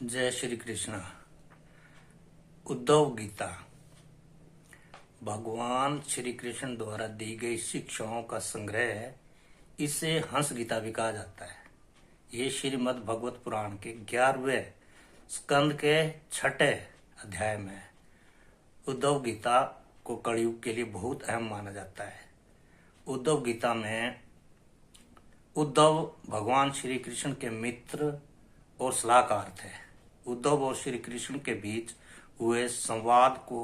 जय श्री कृष्ण। उद्धव गीता भगवान श्री कृष्ण द्वारा दी गई शिक्षाओं का संग्रह है। इसे हंस गीता भी कहा जाता है। ये श्रीमद् भगवत पुराण के 11वें स्कंद के 6ठे अध्याय में है। उद्धव गीता को कलयुग के लिए बहुत अहम माना जाता है। उद्धव गीता में उद्धव भगवान श्री कृष्ण के मित्र और सलाहकार थे। उद्धव और श्री कृष्ण के बीच हुए संवाद को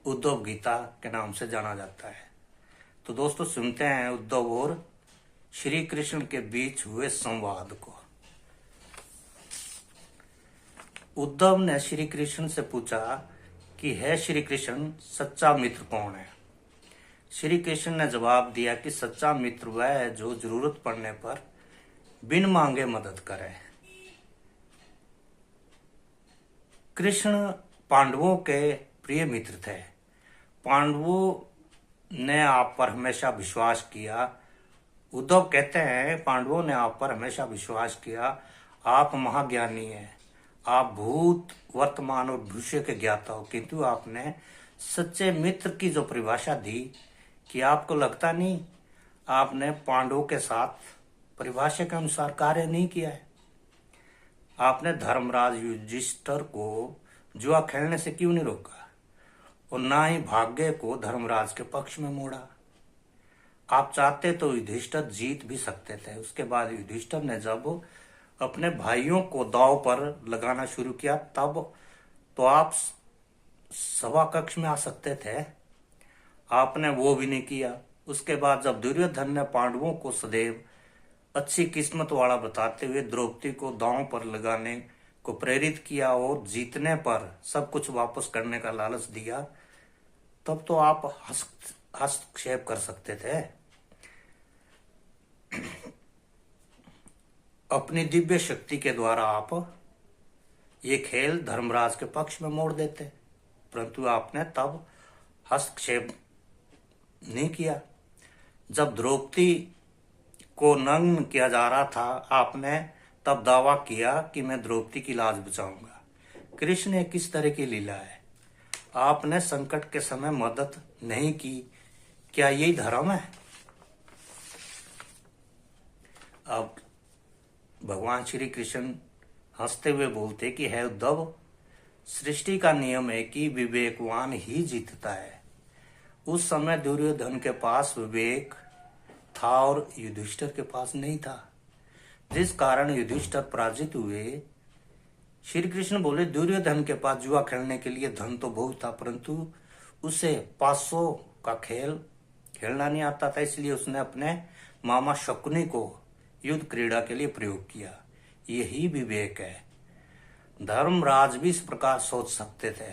उद्धव गीता के नाम से जाना जाता है। तो दोस्तों सुनते हैं उद्धव और श्री कृष्ण के बीच हुए संवाद को। उद्धव ने श्री कृष्ण से पूछा कि हे श्री कृष्ण, सच्चा मित्र कौन है? श्री कृष्ण ने जवाब दिया कि सच्चा मित्र वह है जो जरूरत पड़ने पर बिन मांगे मदद करे। कृष्ण पांडवों के प्रिय मित्र थे। पांडवों ने आप पर हमेशा विश्वास किया। उद्धव कहते हैं, पांडवों ने आप पर हमेशा विश्वास किया। आप महाज्ञानी हैं। आप भूत, वर्तमान और भविष्य के ज्ञाता हो, किंतु आपने सच्चे मित्र की जो परिभाषा दी कि आपको लगता नहीं आपने पांडवों के साथ परिभाषा के अनुसार कार्य नहीं किया है। आपने धर्मराज युधिष्ठिर को जुआ खेलने से क्यों नहीं रोका और ना ही भाग्य को धर्मराज के पक्ष में मोड़ा? आप चाहते तो युधिष्ठिर जीत भी सकते थे। उसके बाद युधिष्ठिर ने जब अपने भाइयों को दांव पर लगाना शुरू किया तब तो आप सभा कक्ष में आ सकते थे। आपने वो भी नहीं किया। उसके बाद जब दुर्योधन ने पांडवों को सदैव अच्छी किस्मत वाला बताते हुए द्रौपदी को दांव पर लगाने को प्रेरित किया और जीतने पर सब कुछ वापस करने का लालच दिया, तब तो आप हस्तक्षेप कर सकते थे। अपनी दिव्य शक्ति के द्वारा आप ये खेल धर्मराज के पक्ष में मोड़ देते, परंतु आपने तब हस्तक्षेप नहीं किया। जब द्रौपदी को नग्न किया जा रहा था, आपने तब दावा किया कि मैं द्रौपदी की लाज बचाऊंगा। कृष्ण ने किस तरह की लीला है? आपने संकट के समय मदद नहीं की। क्या यही धर्म है? अब भगवान श्री कृष्ण हंसते हुए बोलते कि है उद्धव, सृष्टि का नियम है कि विवेकवान ही जीतता है। उस समय दुर्योधन के पास विवेक था और युधिष्ठिर के पास नहीं था, जिस कारण युधिष्ठिर पराजित हुए। श्री कृष्ण बोले, दुर्योधन के पास जुआ खेलने के लिए धन तो बहुत था, परंतु उसे 500 का खेल खेलना नहीं आता था, इसलिए उसने अपने मामा शकुनी को युद्ध क्रीड़ा के लिए प्रयोग किया। यही विवेक है। धर्मराज भी इस प्रकार सोच सकते थे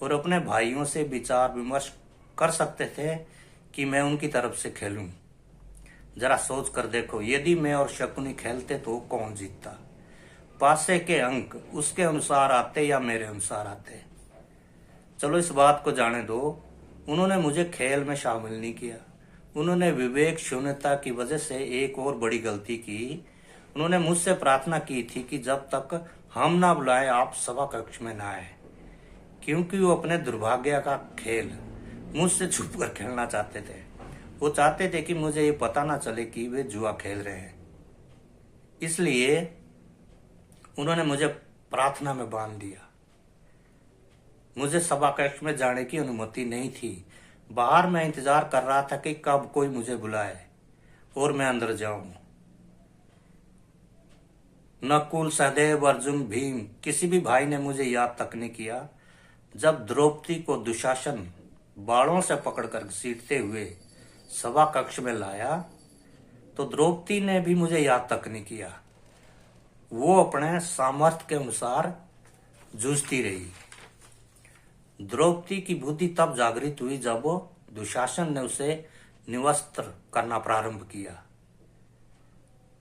और अपने भाइयों से विचार विमर्श कर सकते थे कि मैं उनकी तरफ से खेलूं। जरा सोच कर देखो, यदि मैं और शकुनी खेलते तो कौन जीतता? पासे के अंक उसके अनुसार आते या मेरे अनुसार आते? चलो इस बात को जाने दो। उन्होंने मुझे खेल में शामिल नहीं किया। उन्होंने विवेक शून्यता की वजह से एक और बड़ी गलती की। उन्होंने मुझसे प्रार्थना की थी कि जब तक हम ना बुलाए आप सभा कक्ष में ना आए, क्योंकि वो अपने दुर्भाग्य का खेल मुझसे छुप कर खेलना चाहते थे। वो चाहते थे कि मुझे ये पता ना चले कि वे जुआ खेल रहे हैं। इसलिए उन्होंने मुझे प्रार्थना में बांध दिया। मुझे सभा कक्ष में जाने की अनुमति नहीं थी। बाहर मैं इंतजार कर रहा था कि कब कोई मुझे बुलाए और मैं अंदर जाऊं। नकुल, सहदेव, अर्जुन, भीम, किसी भी भाई ने मुझे याद तक नहीं किया। जब द्रौपदी को दुशासन बाणों से पकड़कर घसीटते हुए सभा कक्ष में लाया तो द्रौपदी ने भी मुझे याद तक नहीं किया। वो अपने सामर्थ्य के अनुसार जूझती रही। द्रौपदी की बुद्धि तब जागृत हुई जब दुशासन ने उसे निवस्त्र करना प्रारंभ किया।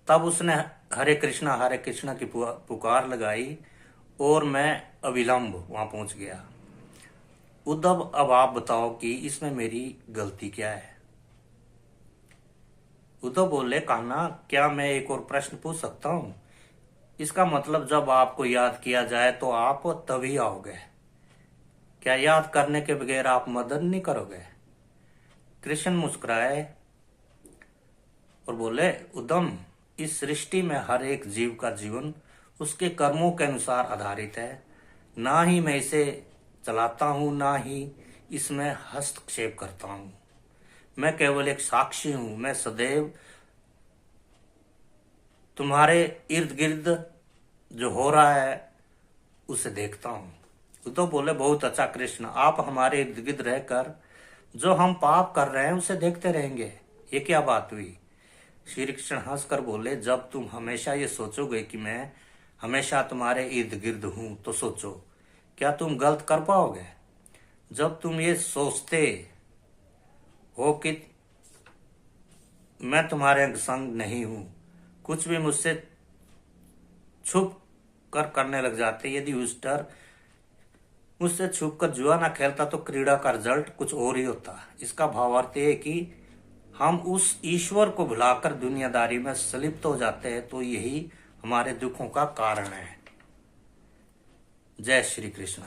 तब उसने हरे कृष्णा की पुकार लगाई और मैं अविलंब वहां पहुंच गया। उद्धव, अब आप बताओ कि इसमें मेरी गलती क्या है? उद्धव बोले, कान्हा, क्या मैं एक और प्रश्न पूछ सकता हूं? इसका मतलब जब आपको याद किया जाए तो आप तभी आओगे। क्या याद करने के बगैर आप मदद नहीं करोगे? कृष्ण मुस्कुराए और बोले, उद्धम, इस सृष्टि में हर एक जीव का जीवन उसके कर्मों के अनुसार आधारित है। ना ही मैं इसे चलाता हूं, ना ही इसमें हस्तक्षेप करता हूं। मैं केवल एक साक्षी हूं। मैं सदैव तुम्हारे इर्द गिर्द जो हो रहा है उसे देखता हूं। तो बोले, बहुत अच्छा कृष्ण, आप हमारे इर्द गिर्द रहकर जो हम पाप कर रहे हैं उसे देखते रहेंगे। ये क्या बात हुई? श्री कृष्ण हंसकर बोले, जब तुम हमेशा ये सोचोगे कि मैं हमेशा तुम्हारे इर्द गिर्द हूं तो सोचो, क्या तुम गलत कर पाओगे? जब तुम ये सोचते हो कि मैं तुम्हारे अंग संग नहीं हूं, कुछ भी मुझसे छुप कर करने लग जाते, यदि उस डर मुझसे छुप कर जुआ ना खेलता तो क्रीड़ा का रिजल्ट कुछ और ही होता। इसका भावार्थ है कि हम उस ईश्वर को भुलाकर दुनियादारी में संलिप्त हो जाते हैं, तो यही हमारे दुखों का कारण है। जय श्री कृष्ण।